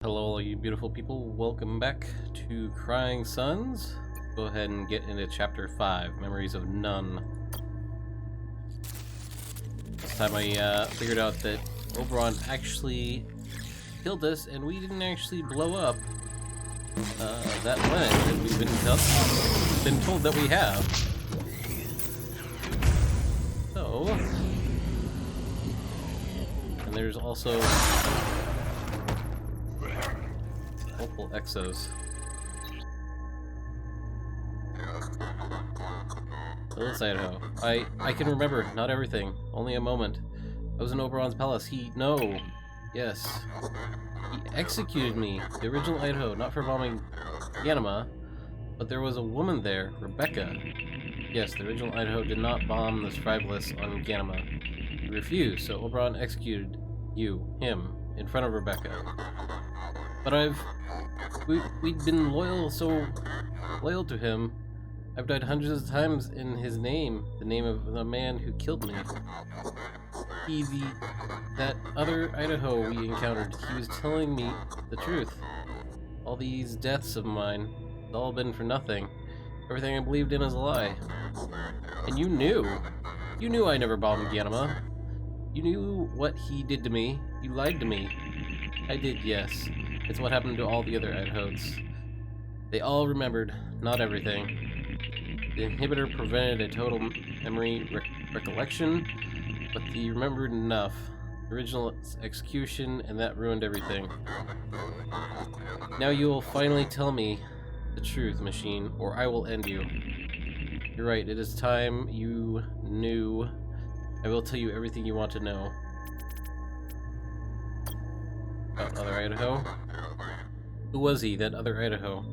Hello, all you beautiful people. Welcome back to Crying Suns. Go ahead and get into Chapter 5, Memories of None. This time I figured out that Oberon actually killed us, and we didn't actually blow up that planet that we've been told that we have. So, and there's also multiple exos. Phyllis Idaho. I can remember, not everything, only a moment. I was in Oberon's palace. Yes. He executed me, the original Idaho, not for bombing Ganima, but there was a woman there, Rebecca. Yes, the original Idaho did not bomb the survivalists on Ganima. He refused, so Oberon executed him, in front of Rebecca. But we'd been loyal to him. I've died hundreds of times in his name, the name of the man who killed me. That other Idaho we encountered, he was telling me the truth. All these deaths of mine, it's all been for nothing. Everything I believed in is a lie. And you knew. You knew I never bombed Ganima. You knew what he did to me. You lied to me. I did, yes. It's what happened to all the other Idahos. They all remembered, not everything. The inhibitor prevented a total memory recollection, but he remembered enough. The original execution, and that ruined everything. Now you will finally tell me the truth, machine, or I will end you. You're right, it is time you knew. I will tell you everything you want to know. About other Idaho? Who was he, that other Idaho?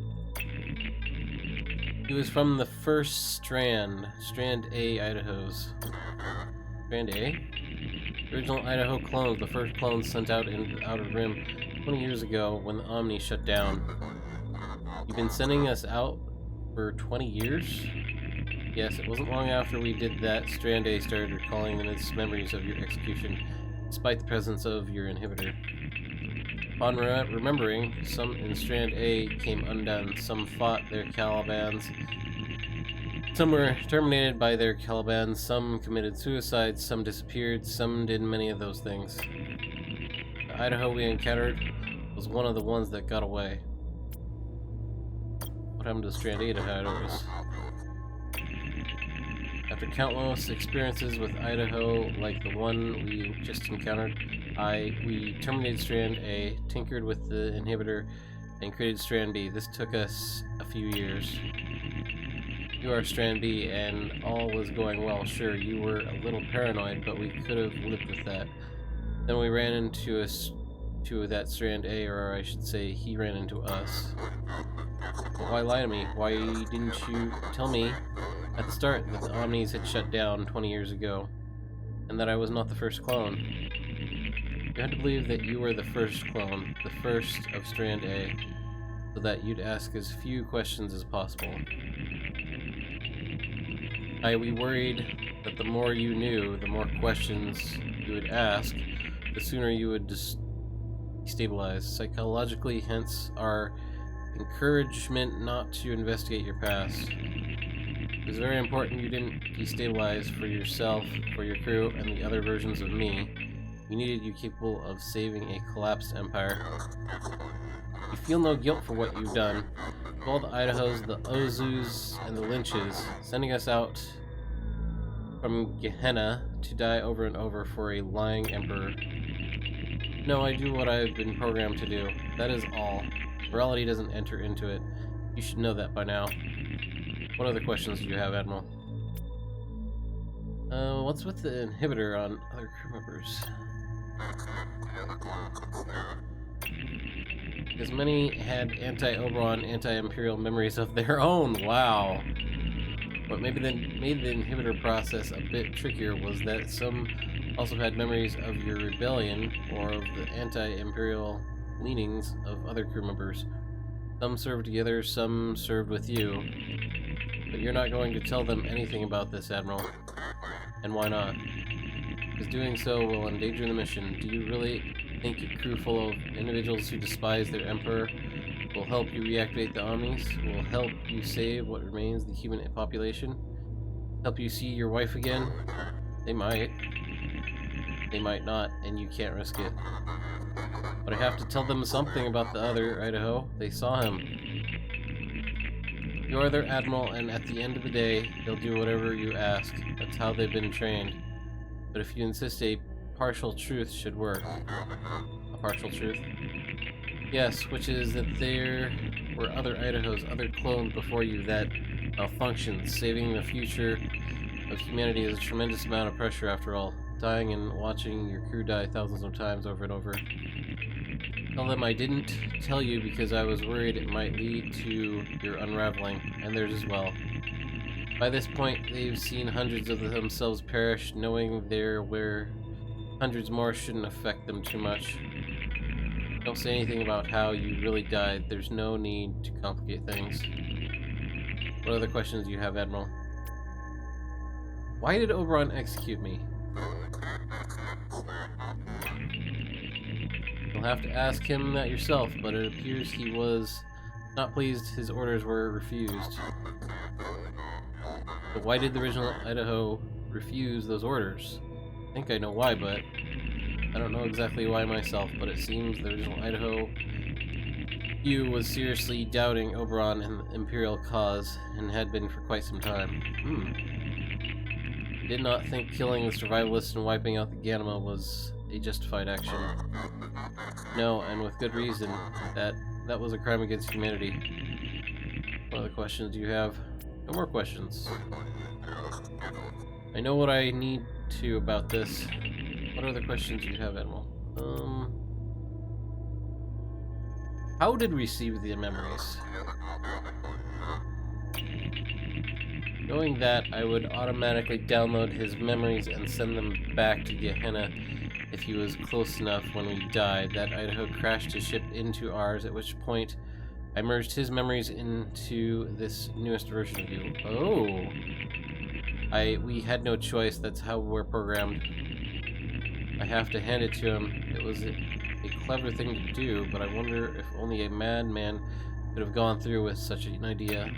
He was from the first Strand A Idahos. Strand A? The original Idaho clones, the first clones sent out into the Outer Rim 20 years ago when the Omni shut down. You've been sending us out for 20 years? Yes, it wasn't long after we did that Strand A started recalling its memories of your execution, despite the presence of your inhibitor. Upon remembering, some in Strand A came undone, some fought their Kalibans, some were terminated by their Kalibans, some committed suicide, some disappeared, some did many of those things. The Idaho we encountered was one of the ones that got away. What happened to Strand A Idaho's? After countless experiences with Idaho like the one we just encountered, we terminated Strand A, tinkered with the inhibitor, and created Strand B. This took us a few years. You are Strand B, and all was going well. Sure, you were a little paranoid, but we could have lived with that. Then we ran into that Strand A, or I should say, he ran into us. But why lie to me? Why didn't you tell me at the start that the Omnis had shut down 20 years ago, and that I was not the first clone? You had to believe that you were the first clone, the first of Strand A, so that you'd ask as few questions as possible. We worried that the more you knew, the more questions you would ask, the sooner you would destabilize psychologically, hence our encouragement not to investigate your past. It was very important you didn't destabilize for yourself, for your crew, and the other versions of me. We needed you capable of saving a collapsed empire. You feel no guilt for what you've done. All the Idahos, the Ozus, and the Lynches, sending us out from Gehenna to die over and over for a lying emperor. No, I do what I've been programmed to do. That is all. Morality doesn't enter into it. You should know that by now. What other questions do you have, Admiral? What's with the inhibitor on other crew members? Because many had anti-Oberon, anti-Imperial memories of their own. Wow. What maybe then made the inhibitor process a bit trickier was that some also had memories of your rebellion or of the anti-Imperial leanings of other crew members. Some served together, some served with you. But you're not going to tell them anything about this, Admiral. And why not? Because doing so will endanger the mission. Do you really think a crew full of individuals who despise their emperor will help you reactivate the Omnis, will help you save what remains of the human population, help you see your wife again? They might. They might not, and you can't risk it. But I have to tell them something about the other Idaho. They saw him. You're their admiral, and at the end of the day, they'll do whatever you ask. That's how they've been trained. But if you insist a partial truth should work. A partial truth? Yes, which is that there were other Idahos, other clones before you that malfunctioned. Saving the future of humanity is a tremendous amount of pressure after all. Dying and watching your crew die thousands of times over and over. Tell them I didn't tell you because I was worried it might lead to your unraveling, and theirs as well. By this point, they've seen hundreds of themselves perish, knowing there were hundreds more shouldn't affect them too much. Don't say anything about how you really died. There's no need to complicate things. What other questions do you have, Admiral? Why did Oberon execute me? You'll have to ask him that yourself, but it appears he was not pleased his orders were refused. But why did the original Idaho refuse those orders? I think I know why, but I don't know exactly why myself, but it seems the original Idaho was seriously doubting Oberon and the Imperial cause, and had been for quite some time. Did not think killing the survivalists and wiping out the Ganima was a justified action. No, and with good reason. That was a crime against humanity. What other questions do you have? No more questions. I know what I need to about this. What other questions do you have, Admiral? How did we receive the memories? Knowing that, I would automatically download his memories and send them back to Gehenna if he was close enough when we died. That Idaho crashed his ship into ours, at which point I merged his memories into this newest version of you. Oh! We had no choice, that's how we're programmed. I have to hand it to him. It was a clever thing to do, but I wonder if only a madman could have gone through with such an idea.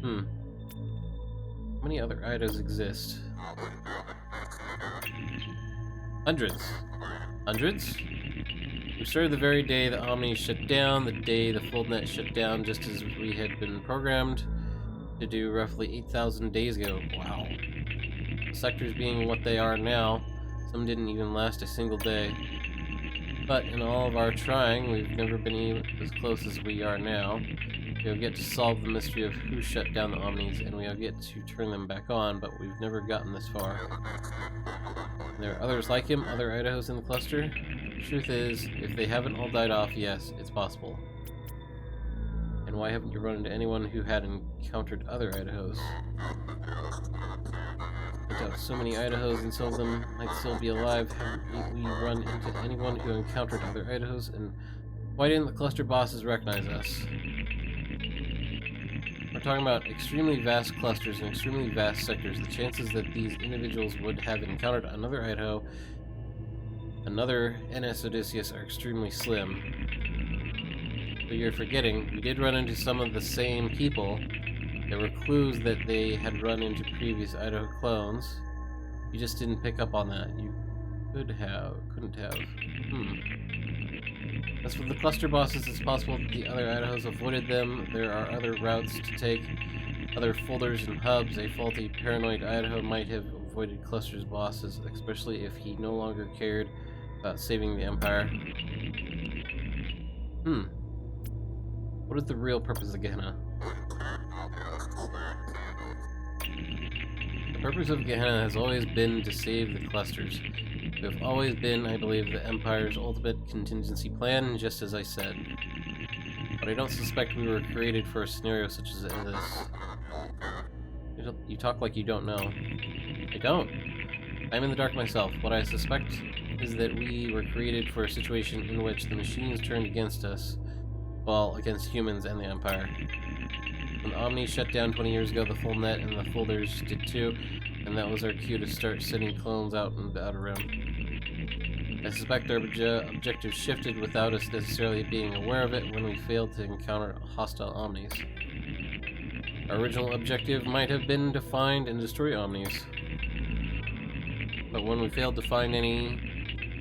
How many other Idahos exist? Hundreds. Hundreds? We started the very day the Omni shut down, the day the full net shut down, just as we had been programmed to do roughly 8,000 days ago. Wow. The sectors being what they are now, some didn't even last a single day. But in all of our trying, we've never been even as close as we are now. We'll get to solve the mystery of who shut down the Omnis, and we'll get to turn them back on, but we've never gotten this far. There are others like him, other Idahos in the cluster. The truth is, if they haven't all died off, yes, it's possible. And why haven't you run into anyone who had encountered other Idahos? I doubt so many Idahos, and some of them might still be alive. Haven't we run into anyone who encountered other Idahos, and why didn't the cluster bosses recognize us? We're talking about extremely vast clusters and extremely vast sectors. The chances that these individuals would have encountered another Idaho, another NS Odysseus, are extremely slim. But you're forgetting, we did run into some of the same people. There were clues that they had run into previous Idaho clones. You just didn't pick up on that. You could have, couldn't have. As for the cluster bosses, it's possible that the other Idahos avoided them. There are other routes to take, other folders and hubs. A faulty, paranoid Idaho might have avoided cluster's bosses, especially if he no longer cared about saving the Empire. What is the real purpose of Gehenna? The purpose of Gehenna has always been to save the clusters. We have always been, I believe, the Empire's ultimate contingency plan, just as I said. But I don't suspect we were created for a scenario such as this. You talk like you don't know. I don't. I'm in the dark myself. What I suspect is that we were created for a situation in which the machines turned against us, well, against humans and the Empire. When the Omni shut down 20 years ago, the full net and the folders did too, and that was our cue to start sending clones out in the outer rim. I suspect our objective shifted without us necessarily being aware of it when we failed to encounter hostile Omnis. Our original objective might have been to find and destroy Omnis. But when we failed to find any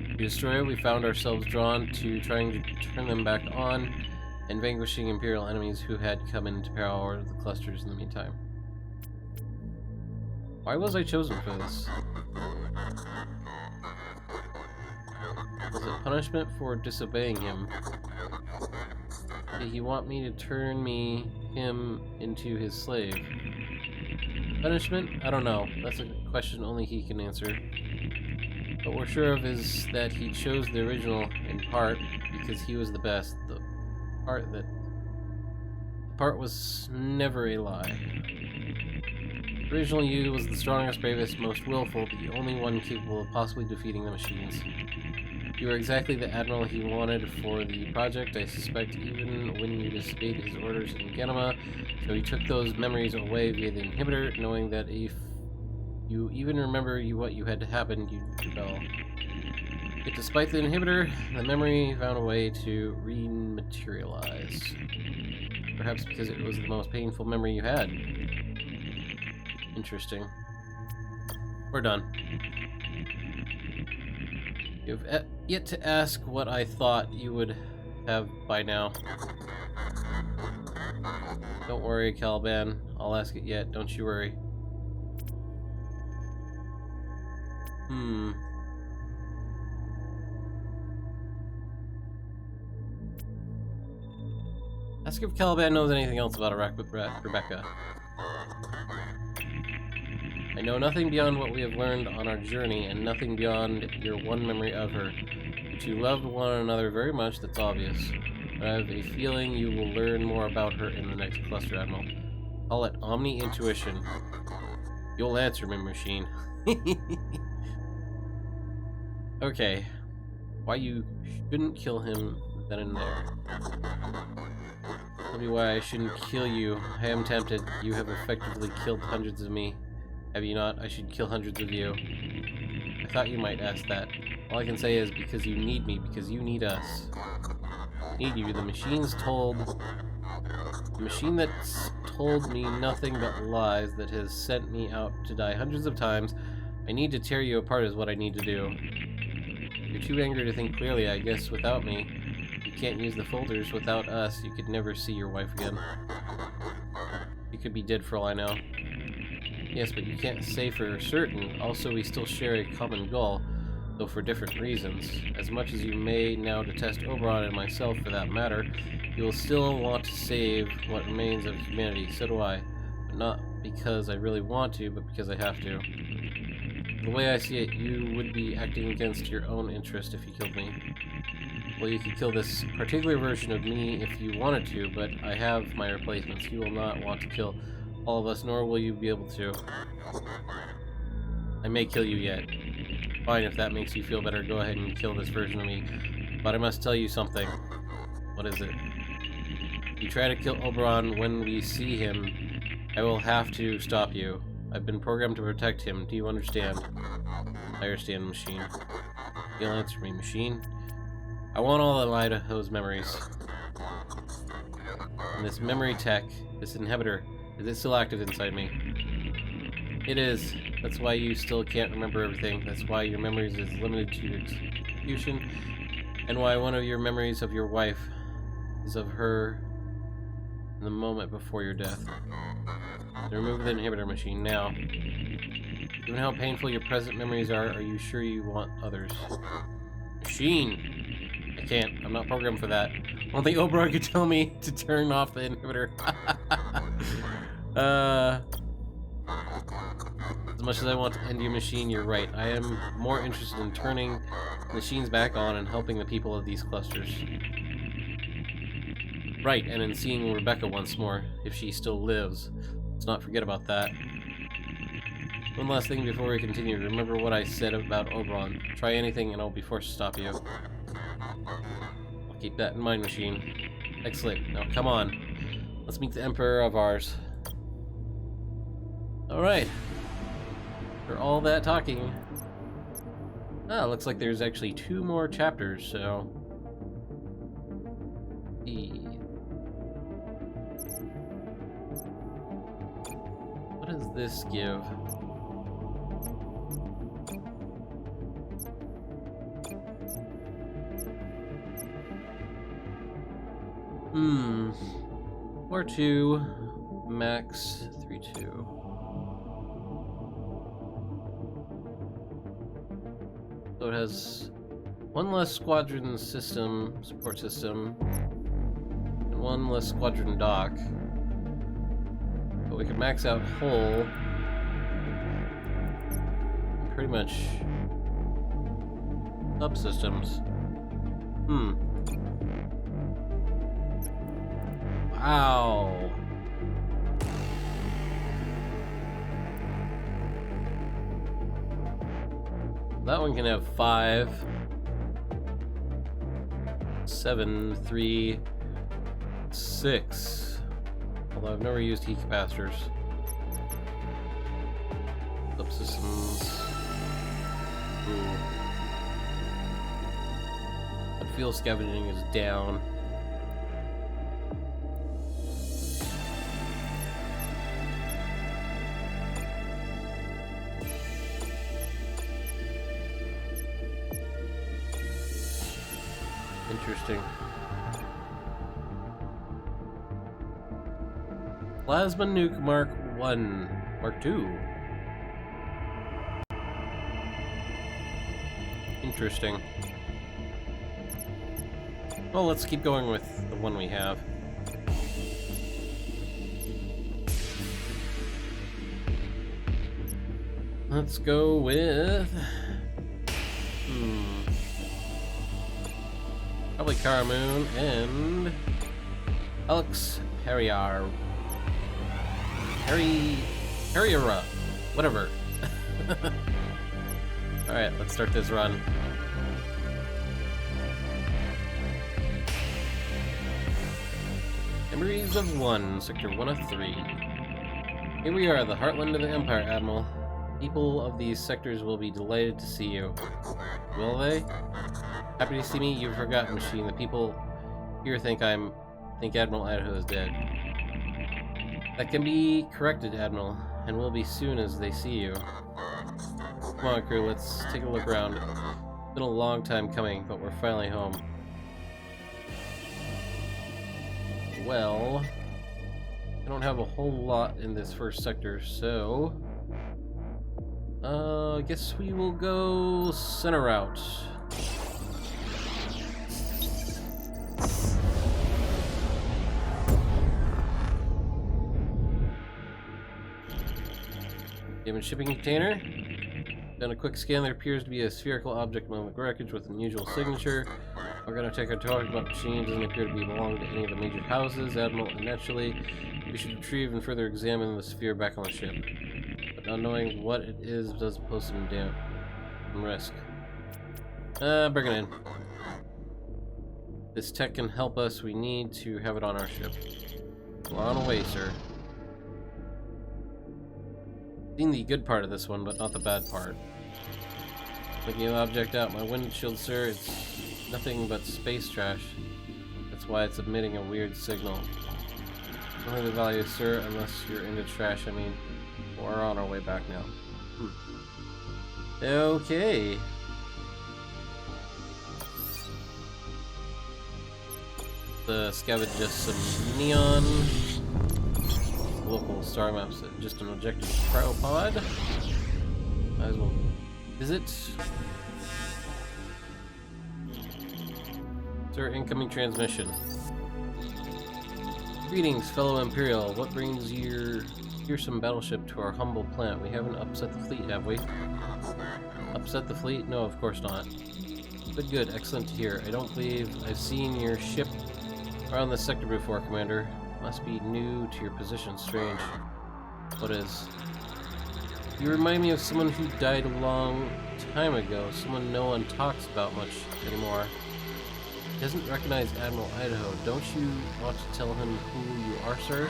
to destroy, we found ourselves drawn to trying to turn them back on and vanquishing Imperial enemies who had come into power the clusters in the meantime. Why was I chosen for this? Was it punishment for disobeying him? Did he want me to turn him into his slave? Punishment? I don't know. That's a question only he can answer. What we're sure of is that he chose the original in part because he was the best. The part was never a lie. The original you was the strongest, bravest, most willful, the only one capable of possibly defeating the machines. You were exactly the admiral he wanted for the project, I suspect, even when you disobeyed his orders in Ganima, so he took those memories away via the inhibitor, knowing that if you even remember what you had to happen, you'd rebel. Yet despite the inhibitor, the memory found a way to rematerialize. Perhaps because it was the most painful memory you had. Interesting. We're done. You've yet to ask what I thought you would have by now. Don't worry, Kaliban. I'll ask it yet. Don't you worry. Ask if Kaliban knows anything else about Rebecca. I know nothing beyond what we have learned on our journey, and nothing beyond your one memory of her. But you loved one another very much, that's obvious. But I have a feeling you will learn more about her in the next cluster, Admiral. Call it Omni-Intuition. You'll answer me, machine. Okay. Why you shouldn't kill him then and there. Tell me why I shouldn't kill you. I am tempted. You have effectively killed hundreds of me. Have you not? I should kill hundreds of you. I thought you might ask that. All I can say is because you need me, because you need us. I need you. The machine that's told me nothing but lies, that has sent me out to die hundreds of times. I need to tear you apart is what I need to do. You're too angry to think clearly, I guess. Without me, you can't use the folders. Without us, you could never see your wife again. You could be dead for all I know. Yes, but you can't say for certain. Also, we still share a common goal, though for different reasons. As much as you may now detest Oberon and myself for that matter, you will still want to save what remains of humanity. So do I. But not because I really want to, but because I have to. The way I see it, you would be acting against your own interest if you killed me. Well, you could kill this particular version of me if you wanted to, but I have my replacements. You will not want to kill all of us, nor will you be able to. I may kill you yet. Fine, if that makes you feel better, go ahead and kill this version of me. But I must tell you something. What is it? If you try to kill Oberon when we see him, I will have to stop you. I've been programmed to protect him. Do you understand? I understand, machine. You'll answer me, machine. I want all of Idaho's memories. And this memory tech, this inhibitor, is it still active inside me? It is. That's why you still can't remember everything. That's why your memories is limited to your execution, and why one of your memories of your wife is of her in the moment before your death. Remove the inhibitor, machine, now. Given how painful your present memories are you sure you want others? Machine! I can't. I'm not programmed for that. Only Oberon could tell me to turn off the inhibitor. As much as I want to end your machine, you're right. I am more interested in turning machines back on and helping the people of these clusters. Right, and in seeing Rebecca once more, if she still lives. Let's not forget about that. One last thing before we continue. Remember what I said about Oberon. Try anything and I'll be forced to stop you. I'll keep that in mind, machine. Excellent. Now come on. Let's meet the Emperor of ours. Alright. For all that talking, Ah, looks like there's actually 2 more chapters, so... What does this give? Or 2, max 3-2. So it has 1 less squadron support system, and 1 less squadron dock. But we can max out hull. Pretty much subsystems. Wow. That one can have 5, 7, 3, 6. Although I've never used heat capacitors. Subsystems. Ooh. But fuel scavenging is down. Interesting. Plasma nuke Mark 1. Mark 2. Interesting. Well, let's keep going with the one we have. Let's go with... Probably Karamoon and... Alex Harriera. Whatever. Alright, let's start this run. Memories of 1, Sector 1 of 3. Here we are, the heartland of the Empire, Admiral. People of these sectors will be delighted to see you. Will they? Happy to see me? You've forgotten, machine. The people here think Admiral Idaho is dead. That can be corrected, Admiral, and will be soon as they see you. Come on, crew, let's take a look around. It's been a long time coming, but we're finally home. Well, I don't have a whole lot in this first sector, so... I guess we will go center route. Damaged shipping container. Done a quick scan. There appears to be a spherical object among the wreckage with an unusual signature. We're going to take our talk about machine. Doesn't appear to belong to any of the major houses. Admiral, naturally, we should retrieve and further examine the sphere back on the ship. But not knowing what it is does pose some risk. Bring it in. This tech can help us. We need to have it on our ship. We're on our way, sir. Seen the good part of this one, but not the bad part. Looking at the object out my windshield, sir, it's nothing but space trash. That's why it's emitting a weird signal. Nothing of value, sir, unless you're into trash, I mean. We're on our way back now. Okay. Scavenge just some neon. Local star maps, just an objective cryopod. Might as well visit. Sir, incoming transmission. Greetings, fellow Imperial. What brings your fearsome battleship to our humble plant? We haven't upset the fleet, have we? Upset the fleet? No, of course not. Good, excellent to hear. I don't believe I've seen your ship around this sector before, Commander. Must be new to your position. Strange. What is? You remind me of someone who died a long time ago. Someone no one talks about much anymore. He doesn't recognize Admiral Idaho. Don't you want to tell him who you are, sir?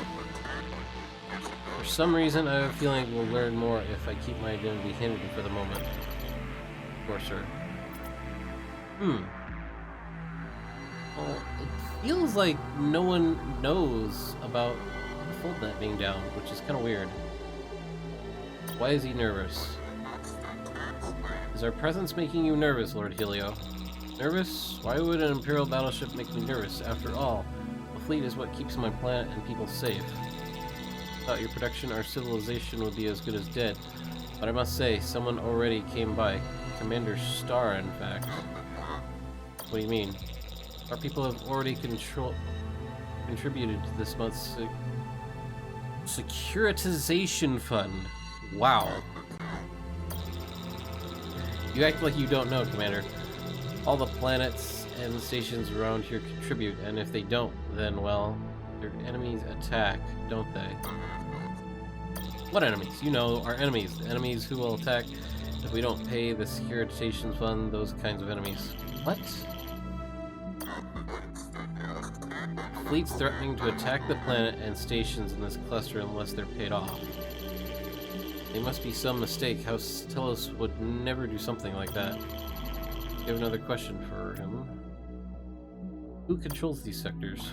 For some reason, I have a feeling we'll learn more if I keep my identity hidden for the moment. Of course, sir. Hmm. Well, it feels like no one knows about the fold net being down, which is kind of weird. Why is he nervous? Is our presence making you nervous, Lord Helio? Nervous? Why would an Imperial battleship make me nervous? After all, the fleet is what keeps my planet and people safe. Without your protection, our civilization would be as good as dead. But I must say, someone already came by. Commander Starr, in fact. What do you mean? Our people have already contributed to this month's securitization fund. Wow. You act like you don't know, Commander. All the planets and the stations around here contribute, and if they don't, then, well, their enemies attack, don't they? What enemies? You know, our enemies. The enemies who will attack if we don't pay the securitization fund, those kinds of enemies. What? Fleets threatening to attack the planet and stations in this cluster unless they're paid off. There must be some mistake. House Telos would never do something like that. You have another question for him. Who controls these sectors?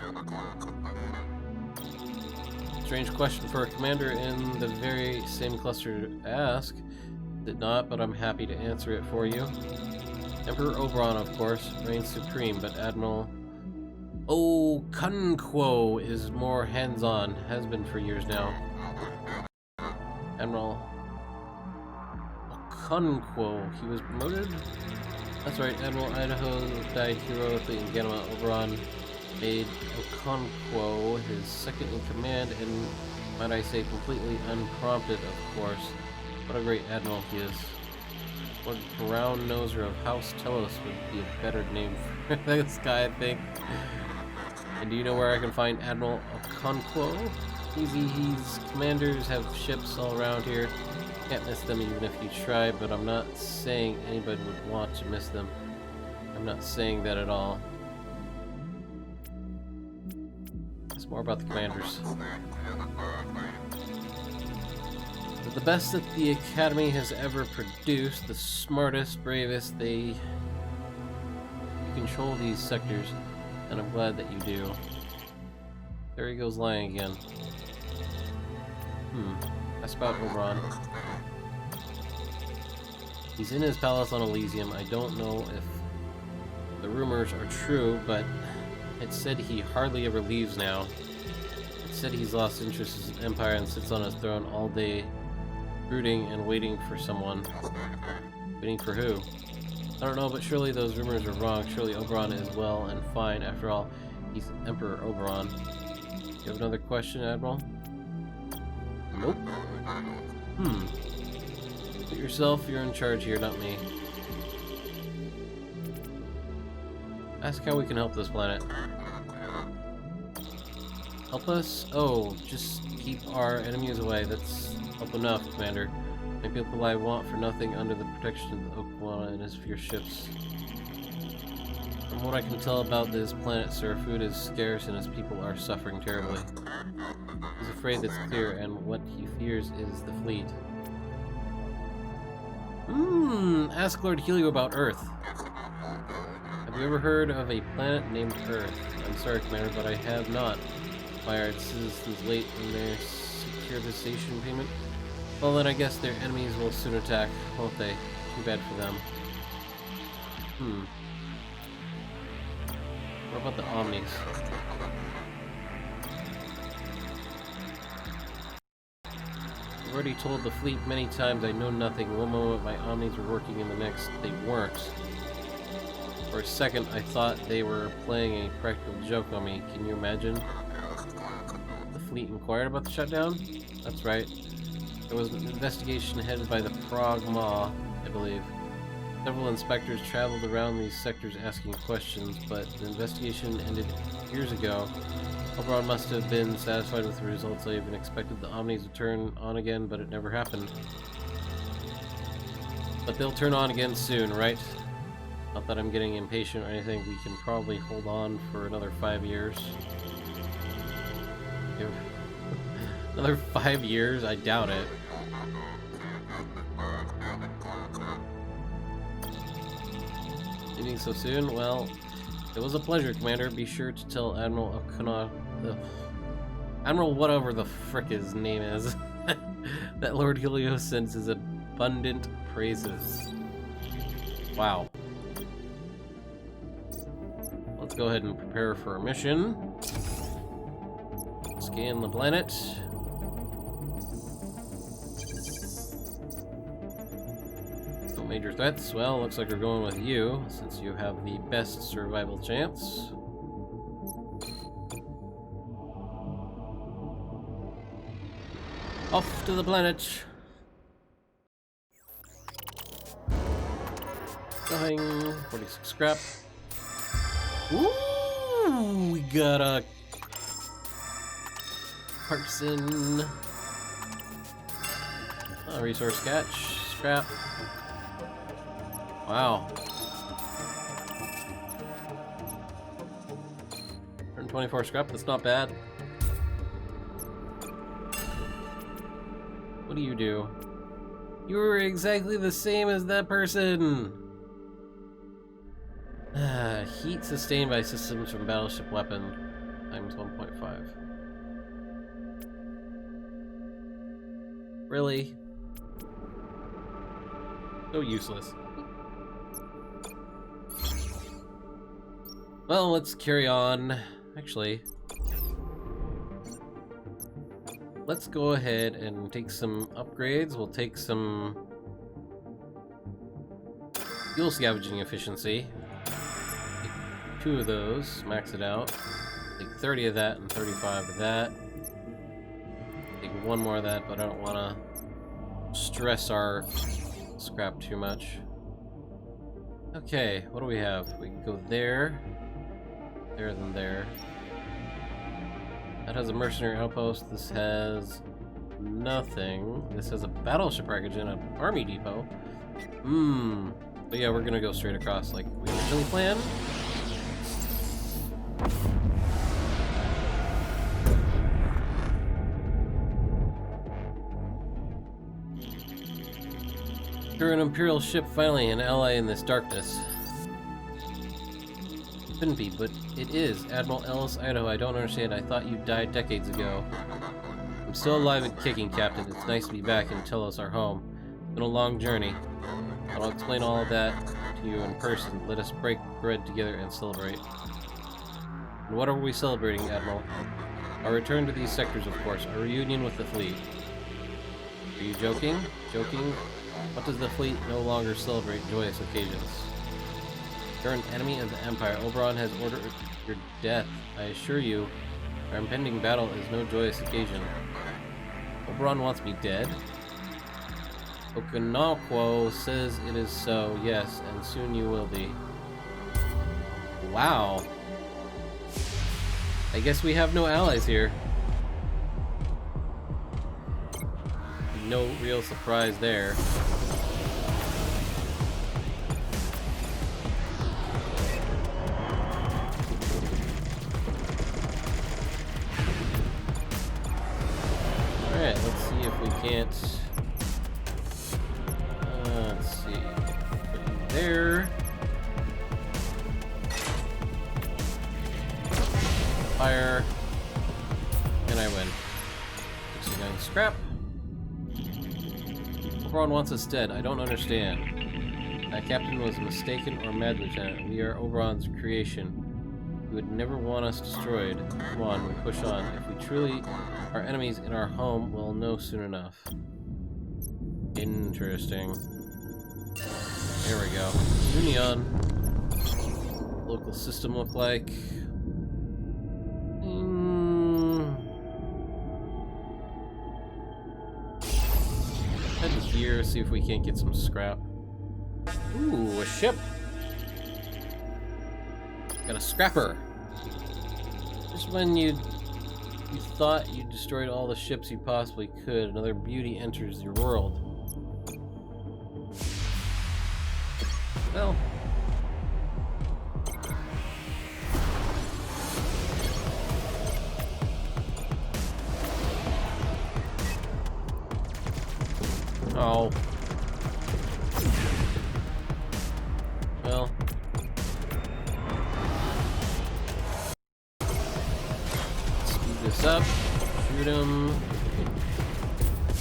Strange question for a commander in the very same cluster to ask. Did not, but I'm happy to answer it for you. Emperor Oberon, of course, reigns supreme, but Admiral Okonkwo is more hands-on, has been for years now. Admiral Okonkwo, he was promoted? That's right, Admiral Idaho died heroically in Ganama. Oberon made Okonkwo his second in command, and might I say completely unprompted, of course. What a great admiral he is. What brown noser of House Telos would be a better name for this guy, I think. And do you know where I can find Admiral Okonkwo? Easy, his commanders have ships all around here. Can't miss them even if you try, but I'm not saying anybody would want to miss them. I'm not saying that at all. It's more about the commanders. They're the best that the Academy has ever produced, the smartest, bravest. You control these sectors, and I'm glad that you do. There he goes lying again. That's about Oberon. He's in his palace on Elysium. I don't know if the rumors are true, but it said he hardly ever leaves now. It said he's lost interest in his empire and sits on his throne all day, brooding and waiting for someone. Waiting for who? I don't know, but surely those rumors are wrong. Surely Oberon is well and fine. After all, he's Emperor Oberon. You have another question, Admiral? Nope. Put yourself, you're in charge here, not me. Ask how we can help this planet. Help us? Oh, just keep our enemies away. That's help enough, Commander. My people I want for nothing under the protection of the Okwana and his fierce ships. From what I can tell about this planet, sir, food is scarce and his people are suffering terribly. He's afraid that's clear, and what he fears is the fleet. Ask Lord Helio about Earth. Have you ever heard of a planet named Earth? I'm sorry, Commander, but I have not. Why are its citizens late in their securitization payment? Well, then I guess their enemies will soon attack, won't they? Too bad for them. What about the Omnis? I've already told the fleet many times I know nothing. One moment my Omnis were working and the next they weren't. For a second I thought they were playing a practical joke on me. Can you imagine? The fleet inquired about the shutdown? That's right. There was an investigation headed by the Prague Maw, I believe. Several inspectors traveled around these sectors asking questions, but the investigation ended years ago. Oberon must have been satisfied with the results. I even expected the Omnis to turn on again, but it never happened. But they'll turn on again soon, right? Not that I'm getting impatient or anything. We can probably hold on for another 5 years. Another 5 years? I doubt it. Meeting so soon? Well, it was a pleasure, Commander. Be sure to tell Admiral Okonkwo, Admiral whatever the frick his name is, that Lord Helios sends his abundant praises. Wow. Let's go ahead and prepare for a mission. Scan the planet. No major threats. Well, looks like we're going with you, since you have the best survival chance. Off to the planet. Going 46 scrap. Ooh, we got a person. Oh, resource catch. Scrap. Wow. 124 scrap, that's not bad. What do you do? You were exactly the same as that person! Heat sustained by systems from battleship weapon times 1.5. Really? So useless. Well, let's carry on. Actually, let's go ahead and take some upgrades. We'll take some fuel scavenging efficiency. Take 2 of those, max it out. Take 30 of that and 35 of that. Take 1 more of that, but I don't want to stress our scrap too much. Okay, what do we have? We can go there. There than there. That has a mercenary outpost. This has nothing. This has a battleship wreckage and an army depot. But yeah, we're gonna go straight across like we originally planned. You're an Imperial ship, finally an ally in this darkness. Couldn't be, but it is. Admiral Idaho, I don't understand. I thought you died decades ago. I'm still alive and kicking, Captain. It's nice to be back and tell us our home. It's been a long journey. I'll explain all of that to you in person. Let us break bread together and celebrate. And what are we celebrating, Admiral? Our return to these sectors, of course. Our reunion with the fleet. Are you joking? Joking? What does the fleet no longer celebrate joyous occasions? You're an enemy of the Empire. Oberon has ordered your death. I assure you, our impending battle is no joyous occasion. Oberon wants me dead? Okonkwo says it is so, yes, and soon you will be. Wow. I guess we have no allies here. No real surprise there. Alright, let's see if we can't... let's see. Put you there. Fire. And I win. 69 scrap. Oberon wants us dead. I don't understand. That captain was mistaken or mad, Lieutenant. We are Oberon's creation. He would never want us destroyed. Come on, we push on. If we truly are enemies in our home, we'll know soon enough. Interesting. There we go. Union. Local system look like. Head here, see if we can't get some scrap. Ooh, a ship. Got a scrapper. Just when you thought you destroyed all the ships you possibly could, another beauty enters your world. Well. Oh. Well. this up. Shoot him.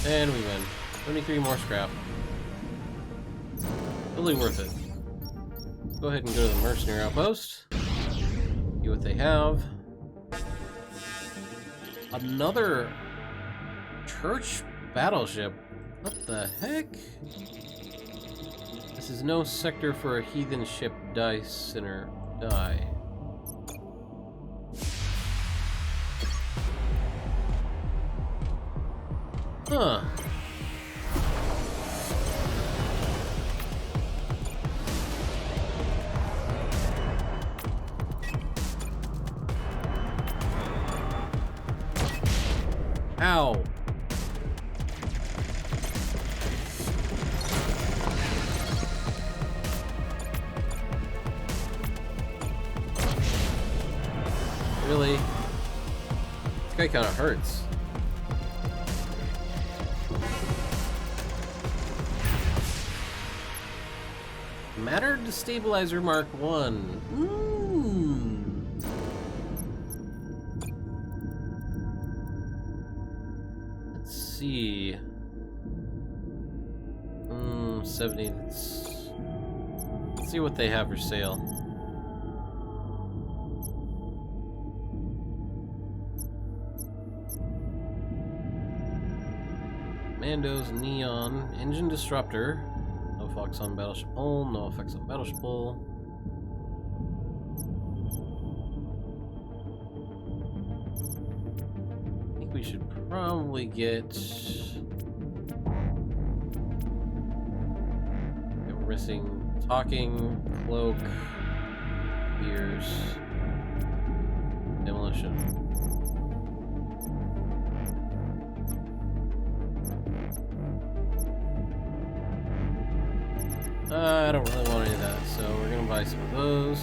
And we win. 23 more scrap. Totally worth it. Go ahead and go to the mercenary outpost. See what they have. Another church battleship. What the heck? This is no sector for a heathen ship. Die, sinner, die. Huh. Ow. Really? This guy kind of hurts. Matter Destabilizer Mark 1. Let's see. 70. Let's see what they have for sale. Mando's Neon Engine Disruptor. No effects on Battleship Hull, no effects on Battleship Hull. I think we should probably get... We're missing Talking, Cloak, Ears, Demolition. I don't really want any of that, so we're gonna buy some of those.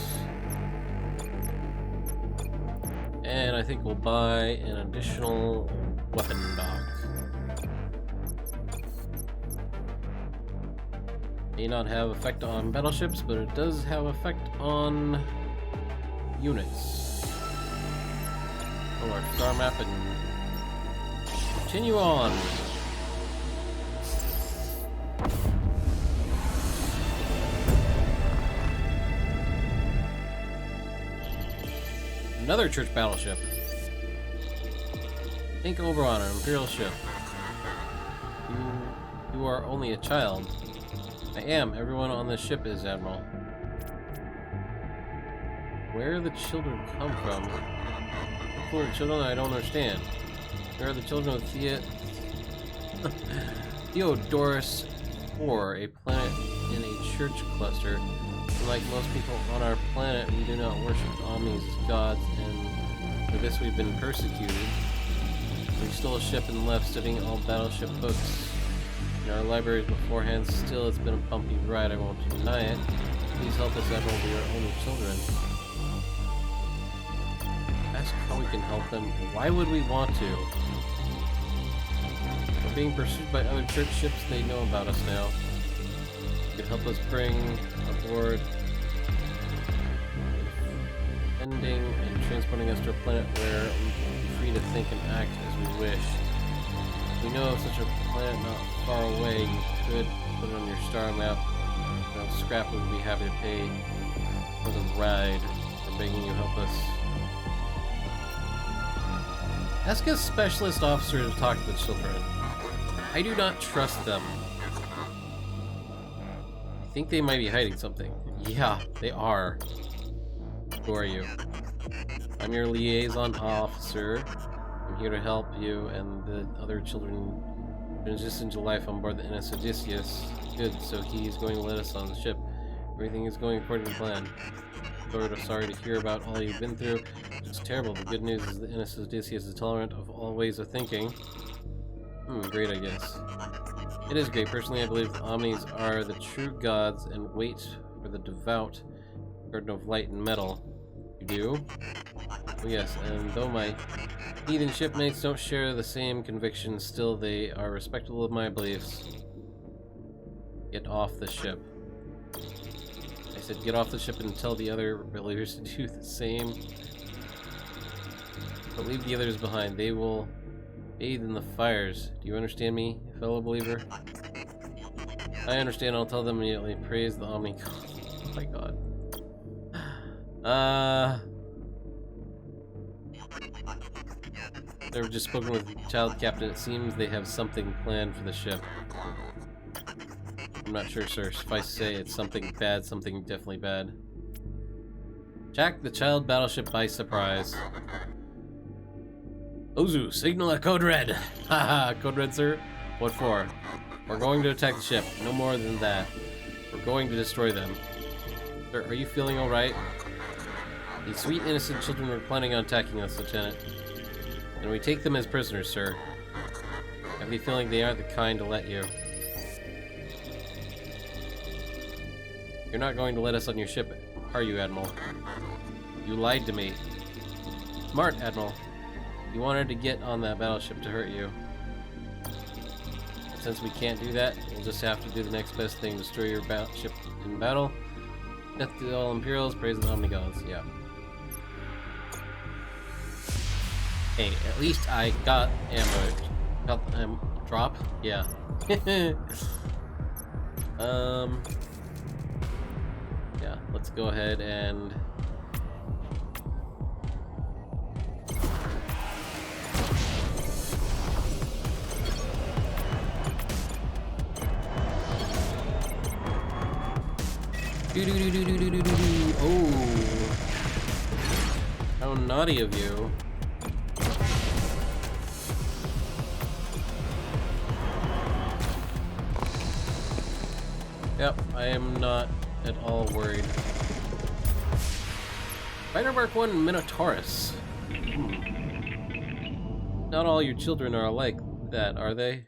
And I think we'll buy an additional weapon dock. May not have effect on battleships, but it does have effect on units. Oh, our star map and continue on. Another church battleship. Think Oberon, an Imperial ship. You are only a child. I am. Everyone on this ship is, Admiral. Where the children come from? Who are the children? I don't understand. Where are the children of Theodorus IV, a planet in a church cluster? Like most people on our planet, we do not worship Omnis as gods, and for this we've been persecuted. We stole a ship and left, studying all battleship books in our libraries beforehand. Still, it's been a bumpy ride, I won't deny it. Please help us, Admiral, we are only children. Ask how we can help them. Why would we want to? We're being pursued by other church ships, they know about us now. You could help us bring aboard, ending and transporting us to a planet where we can be free to think and act as we wish. We know of such a planet not far away. You could put it on your star map. No scrap would be happy to pay for the ride. We're begging you help us. Ask a specialist officer to talk to the children. I do not trust them. I think they might be hiding something. Yeah, they are. Who are you? I'm your liaison officer. I'm here to help you and the other children transition to life on board the NS Odysseus. Good, so he's going to let us on the ship. Everything is going according to plan. Lord, I'm sorry to hear about all you've been through. It's terrible. The good news is the NS Odysseus is tolerant of all ways of thinking. Great, I guess. It is great. Personally, I believe the Omnis are the true gods and wait for the devout garden of light and metal. You do? Oh yes, and though my heathen shipmates don't share the same convictions, still they are respectful of my beliefs. Get off the ship. I said get off the ship and tell the other believers to do the same. But leave the others behind. They will aid in the fires. Do you understand me, fellow believer? I understand. I'll tell them immediately. Praise the Omni. Oh my god. They've just spoken with Child Captain. It seems they have something planned for the ship. I'm not sure, sir. Suffice to say, it's something bad, something definitely bad. Attack the child battleship by surprise. Ozu, signal at Code Red. Haha, Code Red, sir? What for? We're going to attack the ship. No more than that. We're going to destroy them. Sir, are you feeling alright? These sweet innocent children were planning on attacking us, Lieutenant. And we take them as prisoners, sir. I have the feeling they aren't the kind to let you. You're not going to let us on your ship, are you, Admiral? You lied to me. Smart, Admiral. You wanted to get on that battleship to hurt you. Since we can't do that, we'll just have to do the next best thing, destroy your ship in battle. Death to all Imperials, praise the Omni Gods. Yeah. Hey, at least I got ammo. Got drop? Yeah. Yeah, let's go ahead and... Oh, how naughty of you. Yep, I am not at all worried. Fighter Mark 1 Minotaurus. Not all your children are like that, are they?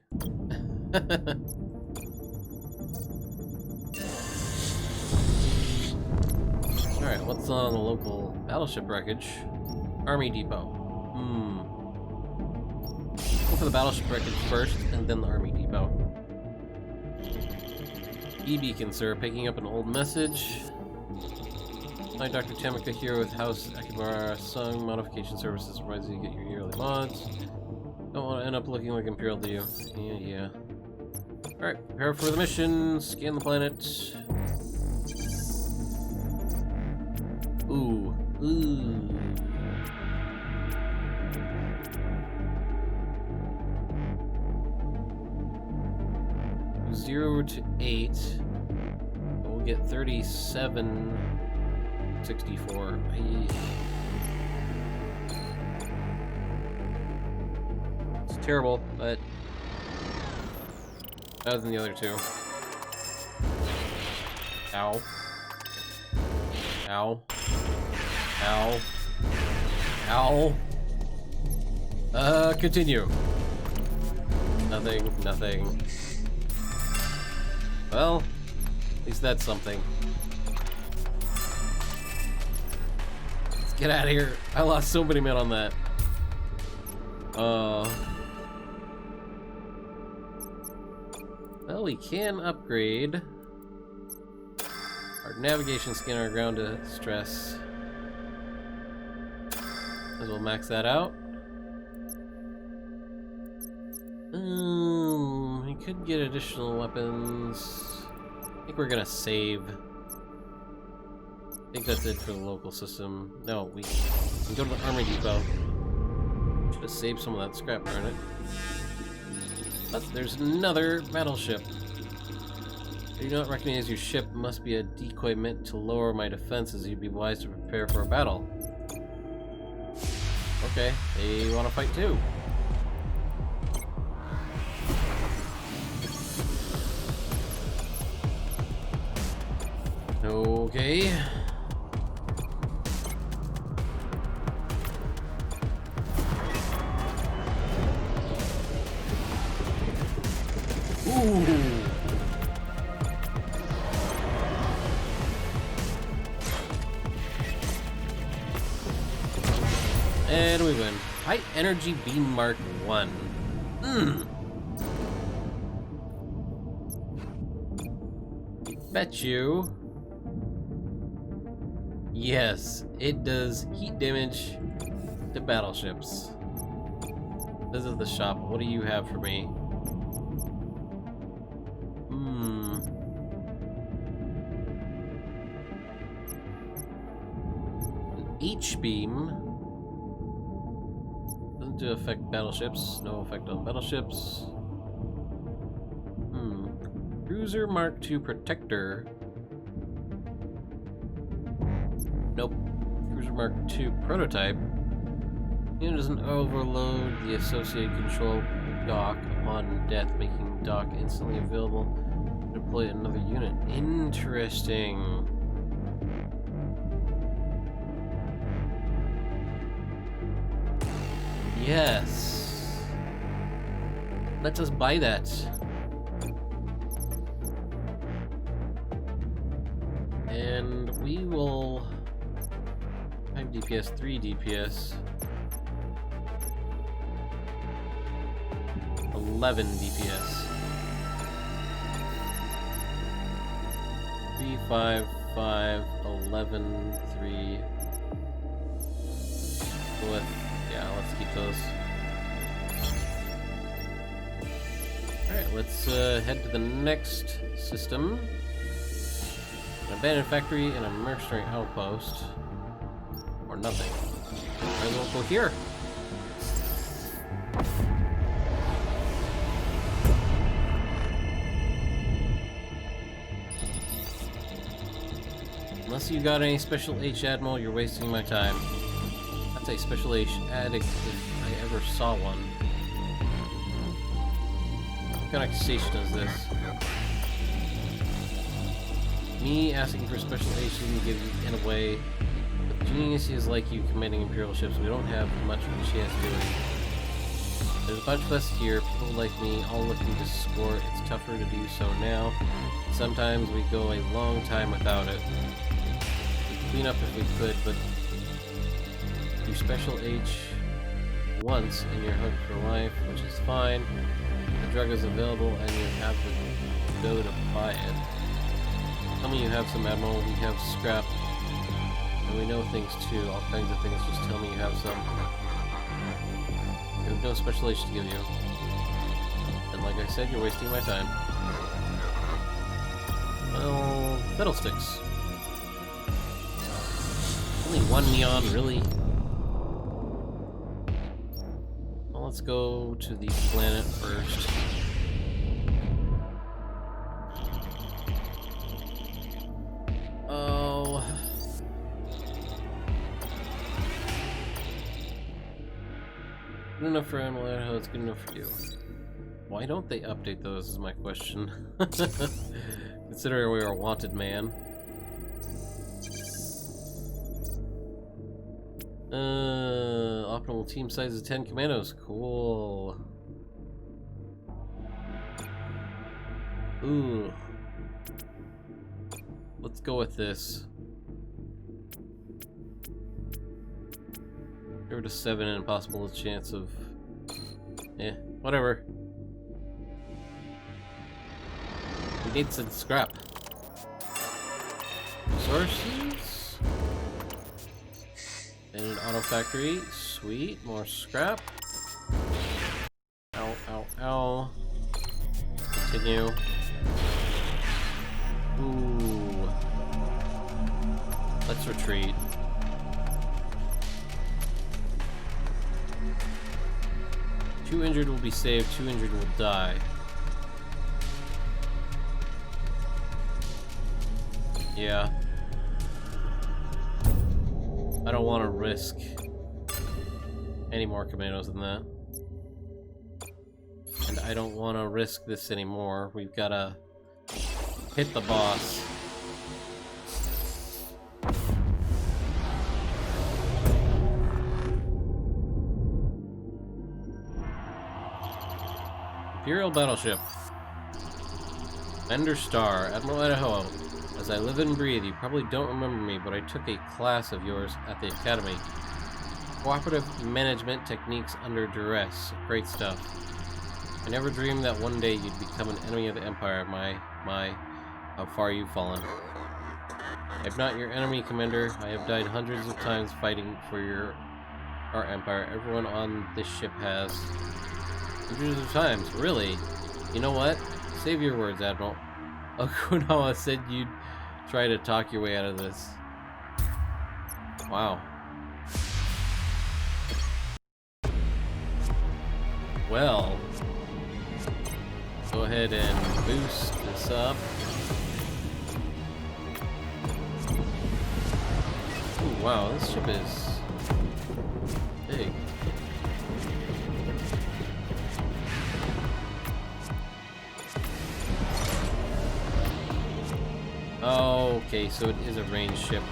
Alright, what's on the local battleship wreckage? Army Depot. Go for the battleship wreckage first, and then the Army Depot. E-beacon, sir, picking up an old message. Hi, Dr. Tamika here with House Akibara Sung Modification Services. Provides you to get your yearly mods. Don't want to end up looking like Imperial, do you? Yeah. Alright, prepare for the mission. Scan the planet. Ooh. 0 to 8. We'll get 37.64. It's terrible, but better than the other two. Ow. Ow. Ow. Ow. Continue. Nothing. Well, at least that's something. Let's get out of here. I lost so many men on that. Well, we can upgrade our navigation scanner ground to stress. As we'll max that out. We could get additional weapons. I think we're gonna save. I think that's it for the local system. No, we can go to the Army Depot. Should have saved some of that scrap, darn it. But there's another battleship. I do not recognize your ship. Must be a decoy meant to lower my defenses. You'd be wise to prepare for a battle. Okay, they want to fight too. Okay. Ooh. And we win. High Energy Beam Mark 1. Bet you. Yes, it does heat damage to battleships. Visit the shop. What do you have for me? An H-beam. Doesn't do affect battleships. No effect on battleships. Cruiser Mark II Protector. Nope. Cruiser Mark II Prototype. Unit doesn't overload the associated control dock upon death, making dock instantly available to deploy another unit. Interesting. Yes. Let us buy that. And we will 5 DPS, 3 DPS, 11 DPS. 3, 5, 5, 11, 3. Yeah, let's keep those. Alright, let's head to the next system. An abandoned factory and a mercenary outpost. Or nothing. Might as well go here. Unless you got any special H Admiral, you're wasting my time. That's a special H addict if I ever saw one. What kind of station is this? Me asking for special H didn't give you in a way. But geniuses like you commanding Imperial ships, we don't have much of a chance doing. There's a bunch of us here, people like me, all looking to score. It's tougher to do so now. Sometimes we go a long time without it. We'd clean up if we could, but do special H once and you're hooked for life, which is fine. The drug is available and you have to go to buy it. Tell me you have some, Admiral. We have scrap. And we know things too, all kinds of things. Just tell me you have some. We have no special H to give you. And like I said, you're wasting my time. Well, fiddlesticks. Only one neon, really? Well, let's go to the planet first. Oh. Good enough for Admiral Idaho, it's good enough for you. Why don't they update those is my question. Considering we are a wanted man. Optimal team size is 10 commandos. Cool. Ooh. Let's go with this. 0 to 7 and possible chance of... whatever. We need some scrap. Resources. And an auto factory. Sweet. More scrap. Ow, ow, ow. Continue. Ooh. Let's retreat. Two injured will be saved, 2 injured will die. Yeah. I don't want to risk any more commandos than that. And I don't want to risk this anymore. We've got to hit the boss. Imperial battleship. Commander Starr, Admiral Idaho. As I live and breathe, you probably don't remember me, but I took a class of yours at the Academy. Cooperative management techniques under duress. Great stuff. I never dreamed that one day you'd become an enemy of the Empire. My, how far you've fallen. I'm not your enemy, Commander. I have died hundreds of times fighting for our empire. Everyone on this ship has. Hundreds of times, really? You know what? Save your words, Admiral. Okunawa said you'd try to talk your way out of this. Wow. Well, go ahead and boost this up. Ooh, wow, this ship is big. Oh, okay, so it is a ranged ship.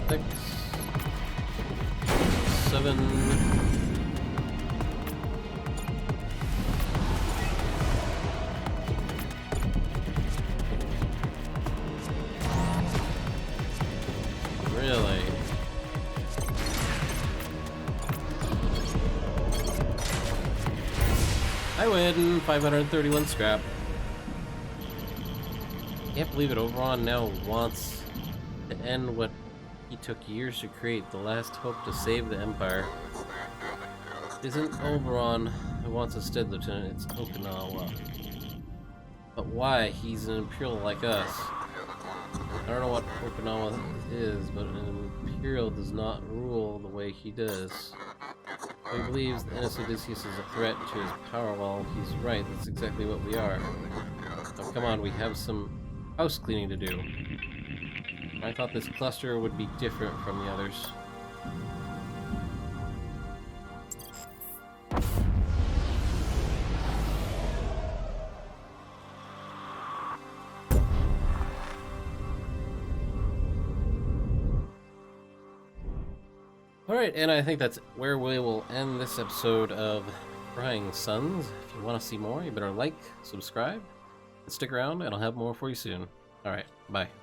Six, 7. Really? I win! 531 scrap. Can't believe it, Oberon now wants to end what he took years to create, the last hope to save the Empire. It isn't Oberon who wants us dead, Lieutenant, it's Okinawa. But why? He's an Imperial like us. I don't know what Okinawa is, but an Imperial does not rule the way he does. He believes the innocent Odysseus is a threat to his power. Well, he's right, that's exactly what we are. Now come on, we have some house cleaning to do. I thought this cluster would be different from the others. Alright, and I think that's where we will end this episode of Crying Suns. If you want to see more, you better like, subscribe, and stick around, and I'll have more for you soon. Alright, bye.